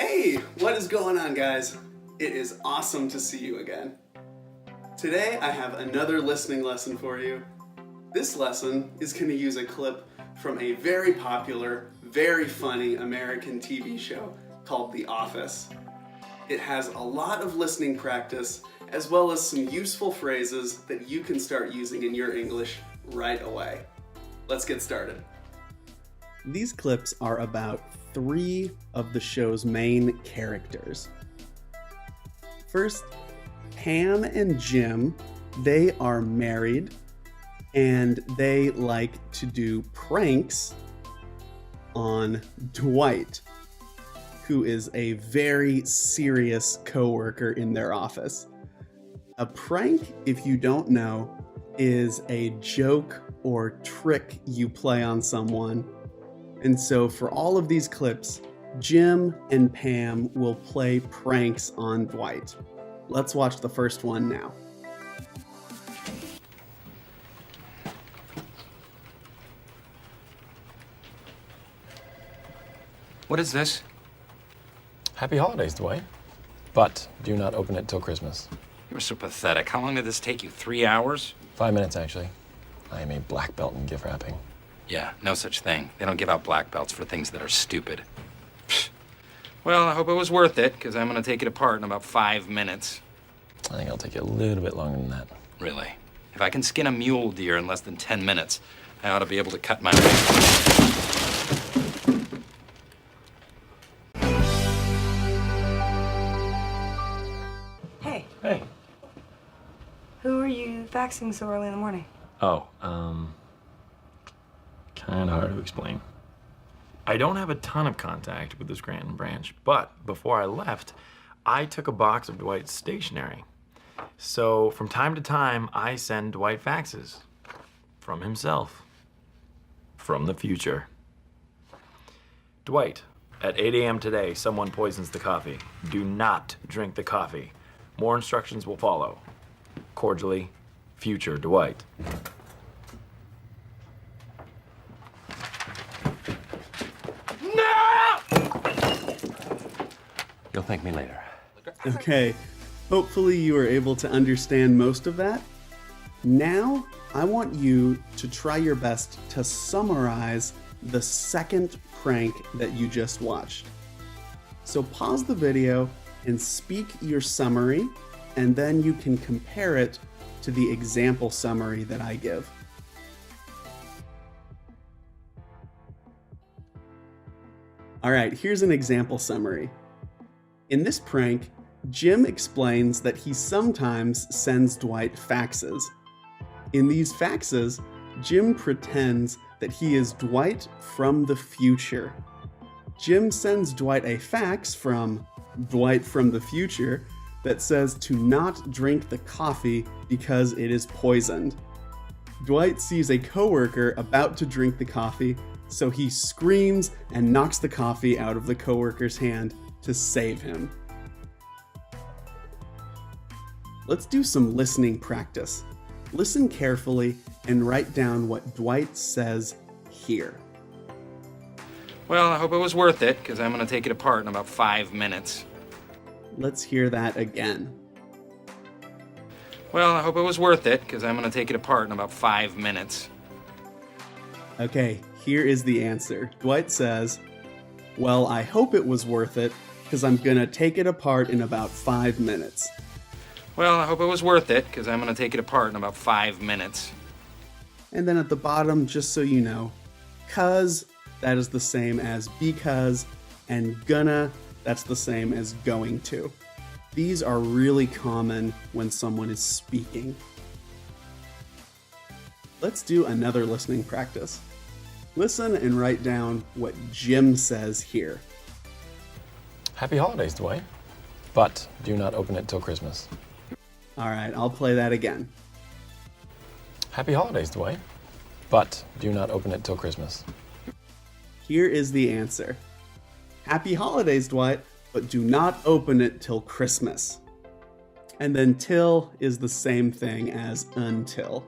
Hey, what is going on, guys? It is awesome to see you again. Today I have another listening lesson for you. This lesson is going to use a clip from a very popular, very funny American TV show called The Office. It has a lot of listening practice as well as some useful phrases that you can start using in your English right away. Let's get started. These clips are about 3 of the show's main characters. First, Pam and Jim, they are married and they like to do pranks on Dwight, who is a very serious coworker in their office. A prank, if you don't know, is a joke or trick you play on someone. And so for all of these clips, Jim and Pam will play pranks on Dwight. Let's watch the first one now. What is this? Happy holidays, Dwight. But do not open it till Christmas. You were so pathetic. How long did this take you? 3 hours? 5 minutes, actually. I am a black belt in gift wrapping. Yeah, no such thing. They don't give out black belts for things that are stupid. Well, I hope it was worth it, because I'm going to take it apart in about 5 minutes. I think it'll take you a little bit longer than that. Really? If I can skin a mule deer in less than 10 minutes, I ought to be able to cut my... Hey, Hey. who are you faxing so early in the morning? Oh, kinda hard to explain. I don't have a ton of contact with the Scranton branch, but before I left, I took a box of Dwight's stationery. So from time to time, I send Dwight faxes. From himself. From the future. Dwight, at 8 a.m. today, someone poisons the coffee. Do not drink the coffee. More instructions will follow. Cordially, future Dwight. You'll thank me later. Okay, hopefully you were able to understand most of that. Now, I want you to try your best to summarize the second prank that you just watched. So pause the video and speak your summary, and then you can compare it to the example summary that I give. All right, here's an example summary. In this prank, Jim explains that he sometimes sends Dwight faxes. In these faxes, Jim pretends that he is Dwight from the future. Jim sends Dwight a fax from Dwight from the future that says to not drink the coffee because it is poisoned. Dwight sees a coworker about to drink the coffee, so he screams and knocks the coffee out of the coworker's hand to save him. Let's do some listening practice. Listen carefully and write down what Dwight says here. Well, I hope it was worth it, because I'm going to take it apart in about 5 minutes. Let's hear that again. Well, I hope it was worth it, because I'm going to take it apart in about 5 minutes. Okay, here is the answer. Dwight says, "Well, I hope it was worth it, because I'm gonna take it apart in about 5 minutes." Well, I hope it was worth it, because I'm going to take it apart in about 5 minutes. And then at the bottom, just so you know, "cause," that is the same as "because," and "gonna," that's the same as "going to." These are really common when someone is speaking. Let's do another listening practice. Listen and write down what Jim says here. Happy holidays, Dwight. But do not open it till Christmas. All right, I'll play that again. Happy holidays, Dwight. But do not open it till Christmas. Here is the answer. Happy holidays, Dwight, but do not open it till Christmas. And then till is the same thing as until.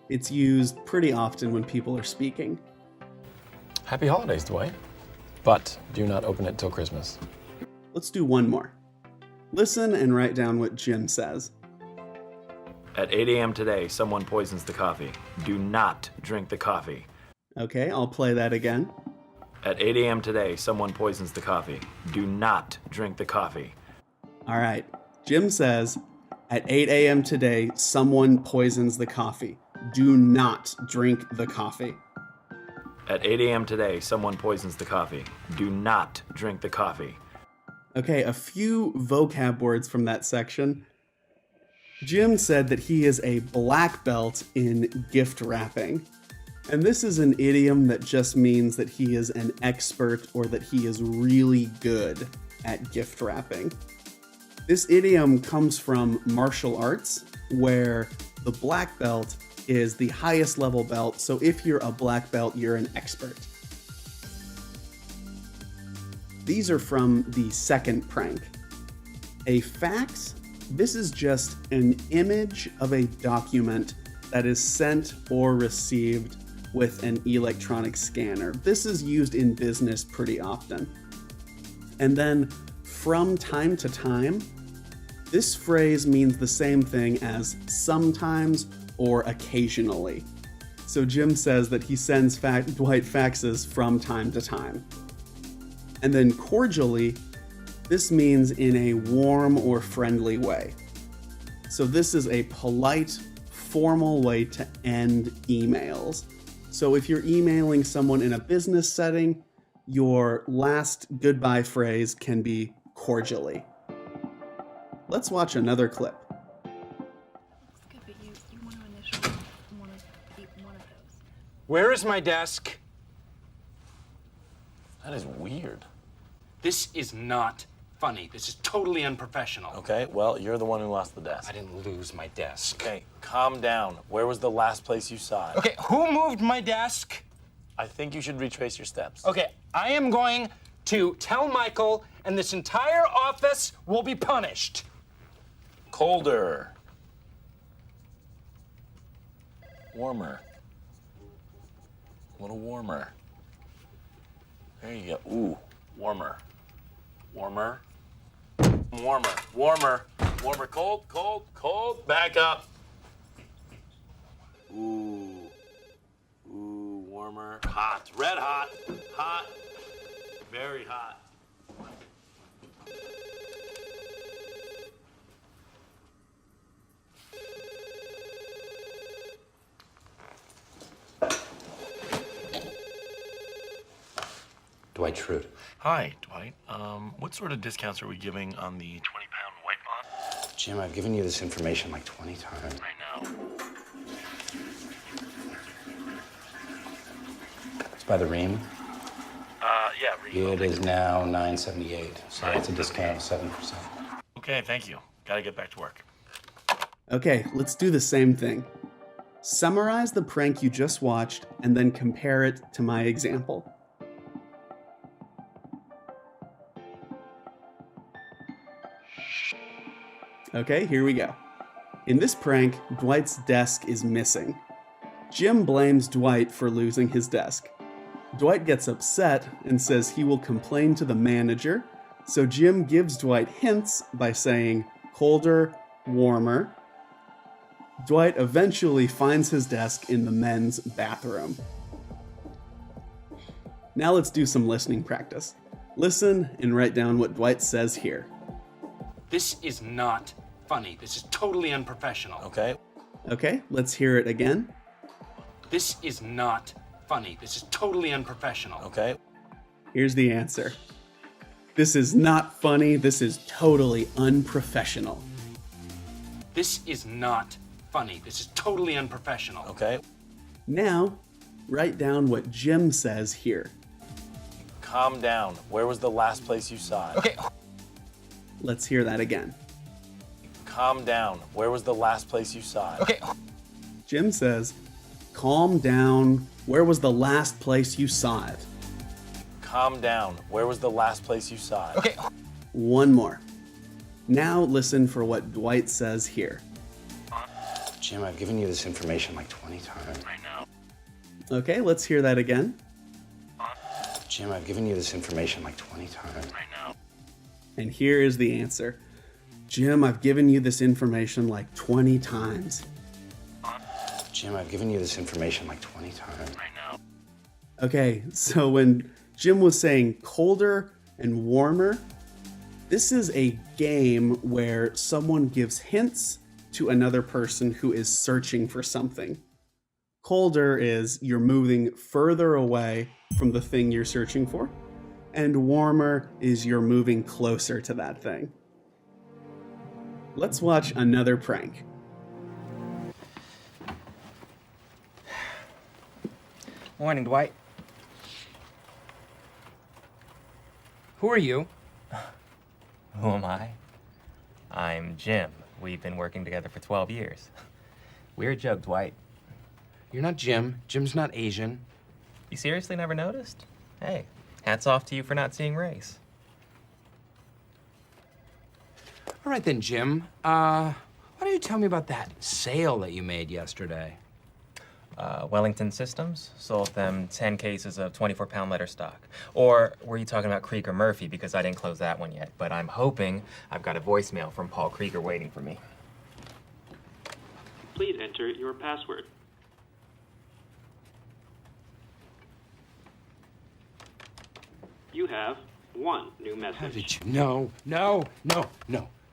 It's used pretty often when people are speaking. Happy holidays, Dwight. But do not open it till Christmas. Let's do one more. Listen and write down what Jim says. At 8 a.m. today, someone poisons the coffee. Do not drink the coffee. Okay, I'll play that again. At 8 a.m. today, someone poisons the coffee. Do not drink the coffee. All right. Jim says, at 8 a.m. today, someone poisons the coffee. Do not drink the coffee. At 8 a.m. today, someone poisons the coffee. Do not drink the coffee. Okay, a few vocab words from that section. Jim said that he is a black belt in gift wrapping. And this is an idiom that just means that he is an expert or that he is really good at gift wrapping. This idiom comes from martial arts, where the black belt is the highest level belt. So if you're a black belt, you're an expert. These are from the second prank. A fax, this is just an image of a document that is sent or received with an electronic scanner. This is used in business pretty often. And then from time to time, this phrase means the same thing as sometimes or occasionally. So Jim says that he sends Dwight faxes from time to time. And then cordially, this means in a warm or friendly way. So this is a polite, formal way to end emails. So if you're emailing someone in a business setting, your last goodbye phrase can be cordially. Let's watch another clip. It's good, but you want to initial one of those. Where is my desk? That is weird. This is not funny. This is totally unprofessional. Okay, well, you're the one who lost the desk. I didn't lose my desk. Okay, calm down. Where was the last place you saw it? Okay, who moved my desk? I think you should retrace your steps. Okay, I am going to tell Michael, and this entire office will be punished. Colder. Warmer. A little warmer. There you go. Ooh, warmer. Warmer. Warmer. Warmer. Warmer. Cold, cold, cold. Back up. Ooh. Ooh, warmer. Hot. Red hot. Hot. Very hot. Dwight Schrute. Hi, Dwight. What sort of discounts are we giving on the 20-pound white bond? Jim, I've given you this information like 20 times. I know. It's by the ream. Yeah, It is now $9.78, so it's a discount of 7%. Okay, thank you. Gotta get back to work. Okay, let's do the same thing. Summarize the prank you just watched and then compare it to my example. Okay, here we go. In this prank, Dwight's desk is missing. Jim blames Dwight for losing his desk. Dwight gets upset and says he will complain to the manager, so Jim gives Dwight hints by saying colder, warmer. Dwight eventually finds his desk in the men's bathroom. Now let's do some listening practice. Listen and write down what Dwight says here. This is not funny. This is totally unprofessional. Okay. Okay, let's hear it again. This is not funny. This is totally unprofessional. Okay. Here's the answer. This is not funny. This is totally unprofessional. This is not funny. This is totally unprofessional. Okay. Now, write down what Jim says here. Calm down. Where was the last place you saw it? Okay. Let's hear that again. Calm down. Where was the last place you saw it? Okay. Jim says, calm down. Where was the last place you saw it? Calm down. Where was the last place you saw it? Okay. One more. Now listen for what Dwight says here. Jim, I've given you this information like 20 times. I know. Okay, let's hear that again. Jim, I've given you this information like 20 times. I know. And here is the answer. Jim, I've given you this information like 20 times. Jim, I've given you this information like 20 times. I know. Okay, so when Jim was saying colder and warmer, this is a game where someone gives hints to another person who is searching for something. Colder is you're moving further away from the thing you're searching for, and warmer is you're moving closer to that thing. Let's watch another prank. Morning, Dwight. Who are you? Who am I? I'm Jim. We've been working together for 12 years. Weird joke, Dwight. You're not Jim. Jim's not Asian. You seriously never noticed? Hey, hats off to you for not seeing race. All right then, Jim. Why don't you tell me about that sale that you made yesterday? Wellington Systems sold them 10 cases of 24-pound letter stock. Or were you talking about Krieger Murphy? Because I didn't close that one yet. But I'm hoping I've got a voicemail from Paul Krieger waiting for me. Please enter your password. You have one new How message. did you? No.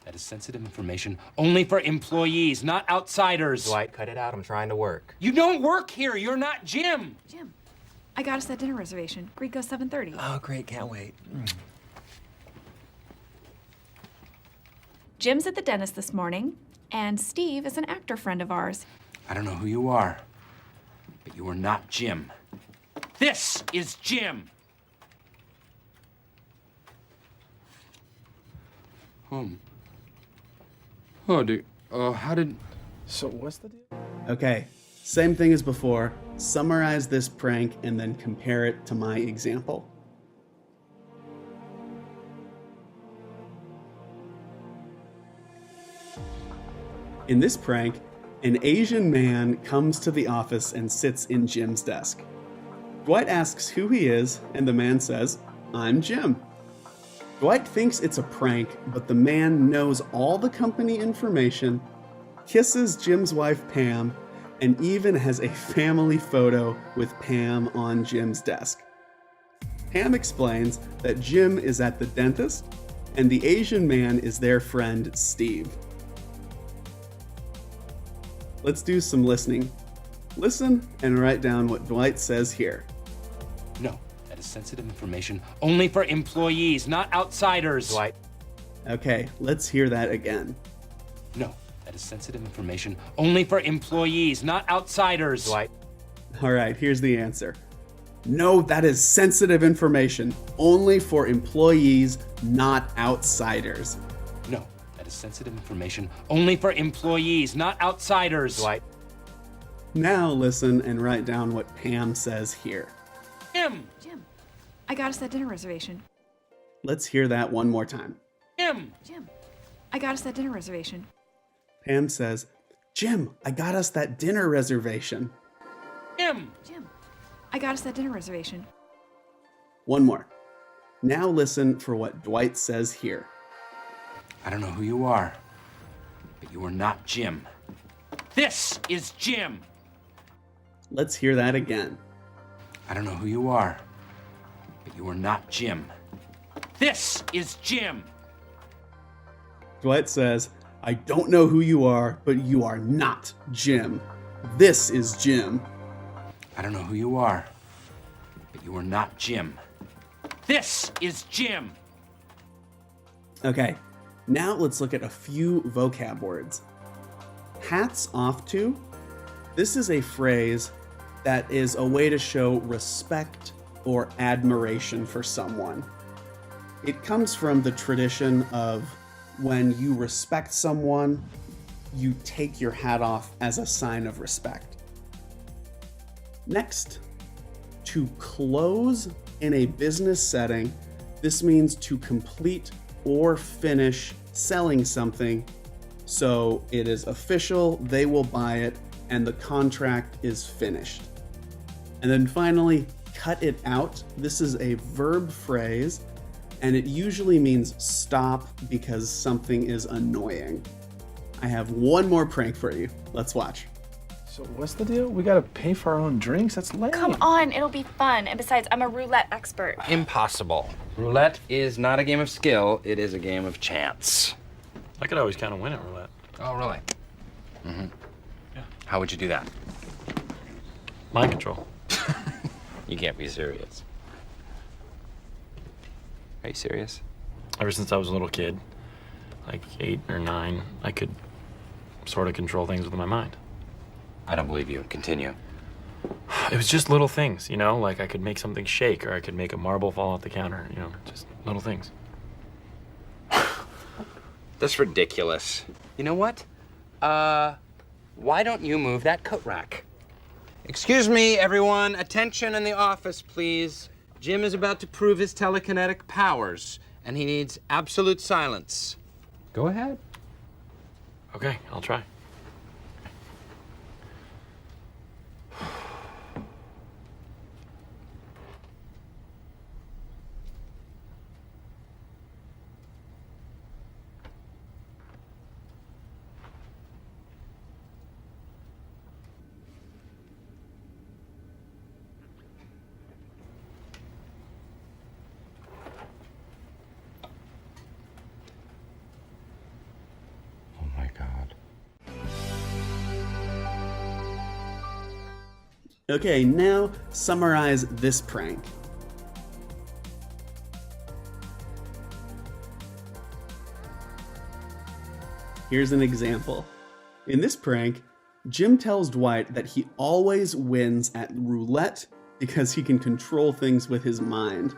That is sensitive information only for employees, not outsiders. Dwight, cut it out. I'm trying to work. You don't work here. You're not Jim. Jim, I got us that dinner reservation. Greek goes 7:30. Oh, great. Can't wait. Jim's at the dentist this morning, and Steve is an actor friend of ours. I don't know who you are, but you are not Jim. This is Jim. Oh, dude. How did... So what's the deal? Okay, same thing as before. Summarize this prank and then compare it to my example. In this prank, an Asian man comes to the office and sits in Jim's desk. Dwight asks who he is, and the man says, "I'm Jim." Dwight thinks it's a prank, but the man knows all the company information, kisses Jim's wife Pam, and even has a family photo with Pam on Jim's desk. Pam explains that Jim is at the dentist, and the Asian man is their friend Steve. Let's do some listening. Listen and write down what Dwight says here. No, that is sensitive information only for employees, not outsiders. Dwight. Okay, let's hear that again. No, that is sensitive information only for employees, not outsiders. Dwight. All right, here's the answer. No, that is sensitive information, only for employees, not outsiders. No, that is sensitive information only for employees, not outsiders. Dwight. Now listen and write down what Pam says here. Jim. Jim, I got us that dinner reservation. Let's hear that one more time. Jim. Jim, I got us that dinner reservation. Pam says, "Jim, I got us that dinner reservation." Jim. Jim, I got us that dinner reservation. One more. Now listen for what Dwight says here. I don't know who you are, but you are not Jim. This is Jim. Let's hear that again. I don't know who you are, but you are not Jim. This is Jim. Dwight says, "I don't know who you are, but you are not Jim. This is Jim." I don't know who you are, but you are not Jim. This is Jim. Okay, now let's look at a few vocab words. Hats off to. This is a phrase that is a way to show respect or admiration for someone. It comes from the tradition of when you respect someone, you take your hat off as a sign of respect. Next, to close in a business setting, this means to complete or finish selling something. So it is official, they will buy it, and the contract is finished. And then finally, cut it out. This is a verb phrase and it usually means stop because something is annoying. I have one more prank for you. Let's watch. So what's the deal? We gotta pay for our own drinks? That's lame. Come on, it'll be fun. And besides, I'm a roulette expert. Impossible. Roulette is not a game of skill, it is a game of chance. I could always kind of win at roulette. Oh, really? Mm-hmm. Yeah. How would you do that? Mind control. You can't be serious. Are you serious? Ever since I was a little kid, like 8 or 9, I could sort of control things with my mind. I don't believe you. Continue. It was just little things, you know, like I could make something shake or I could make a marble fall off the counter, you know, just little things. That's ridiculous. You know what? Why don't you move that coat rack? Excuse me, everyone. Attention in the office, please. Jim is about to prove his telekinetic powers, and he needs absolute silence. Go ahead. Okay, I'll try. Oh my God. Okay, now summarize this prank. Here's an example. In this prank, Jim tells Dwight that he always wins at roulette because he can control things with his mind.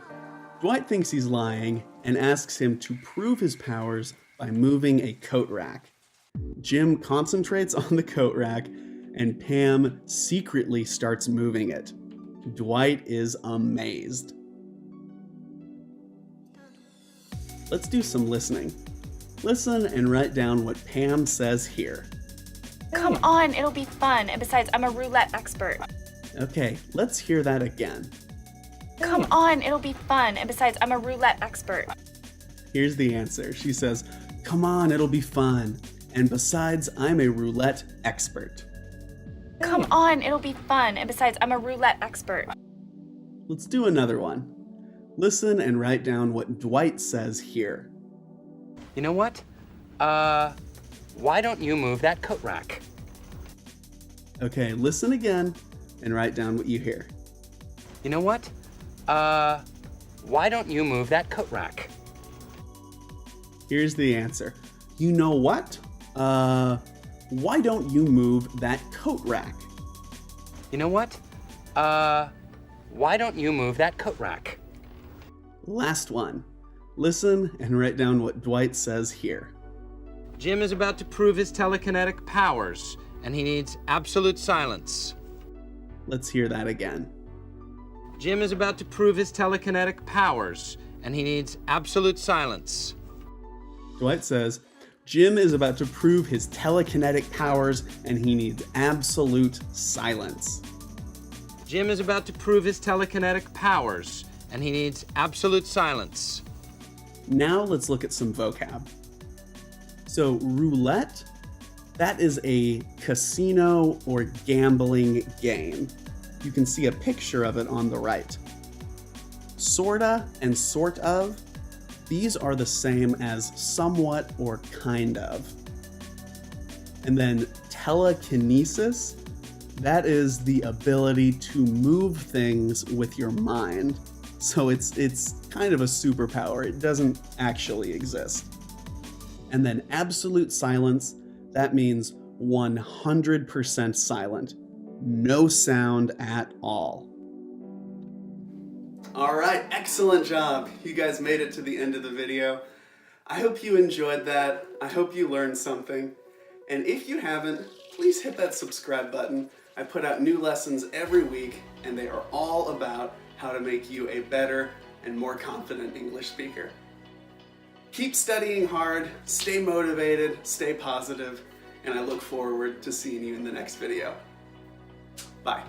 Dwight thinks he's lying and asks him to prove his powers by moving a coat rack. Jim concentrates on the coat rack and Pam secretly starts moving it. Dwight is amazed. Let's do some listening. Listen and write down what Pam says here. Come on, it'll be fun. And besides, I'm a roulette expert. Okay, let's hear that again. Come on, it'll be fun. And besides, I'm a roulette expert. Here's the answer. She says, "Come on, it'll be fun. And besides, I'm a roulette expert." Come on, it'll be fun. And besides, I'm a roulette expert. Let's do another one. Listen and write down what Dwight says here. You know what? Why don't you move that coat rack? Okay, listen again and write down what you hear. You know what? Why don't you move that coat rack? Here's the answer. You know what? Why don't you move that coat rack? You know what? Why don't you move that coat rack? Last one. Listen and write down what Dwight says here. Jim is about to prove his telekinetic powers, and he needs absolute silence. Let's hear that again. Jim is about to prove his telekinetic powers, and he needs absolute silence. Dwight says, Jim is about to prove his telekinetic powers and he needs absolute silence. Jim is about to prove his telekinetic powers, and he needs absolute silence. Now let's look at some vocab. So roulette, that is a casino or gambling game. You can see a picture of it on the right. Sorta and sort of, these are the same as somewhat or kind of. And then telekinesis, that is the ability to move things with your mind. So it's kind of a superpower. It doesn't actually exist. And then absolute silence, that means 100% silent. No sound at all. All right, excellent job. You guys made it to the end of the video. I hope you enjoyed that. I hope you learned something. And if you haven't, please hit that subscribe button. I put out new lessons every week, and they are all about how to make you a better and more confident English speaker. Keep studying hard, stay motivated, stay positive, and I look forward to seeing you in the next video. Bye.